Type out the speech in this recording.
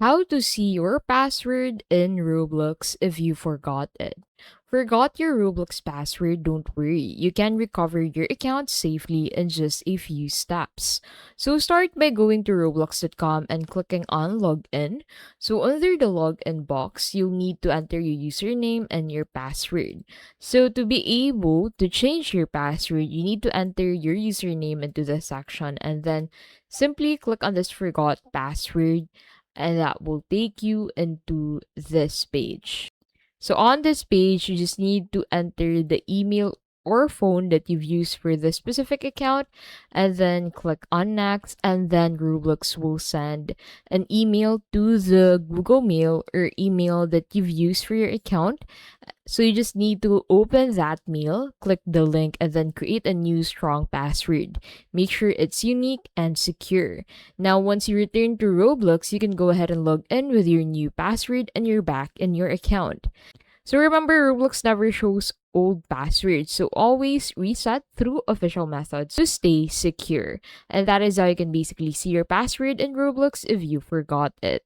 How to see your password in Roblox if you forgot it. Forgot your Roblox password? Don't worry. You can recover your account safely in just a few steps. So start by going to roblox.com and clicking on login. So under the login box, you'll need to enter your username and your password. So to be able to change your password, you need to enter your username into the section and then simply click on this forgot password, and that will take you into this page. So on this page, you just need to enter the email or phone that you've used for the specific account and then click on next, and then Roblox will send an email to the Google Mail or email that you've used for your account. So you just need to open that mail, click the link, and then create a new strong password. Make sure it's unique and secure. Now, once you return to Roblox, you can go ahead and log in with your new password and you're back in your account. So remember, Roblox never shows old passwords, so always reset through official methods to stay secure. And that is how you can basically see your password in Roblox if you forgot it.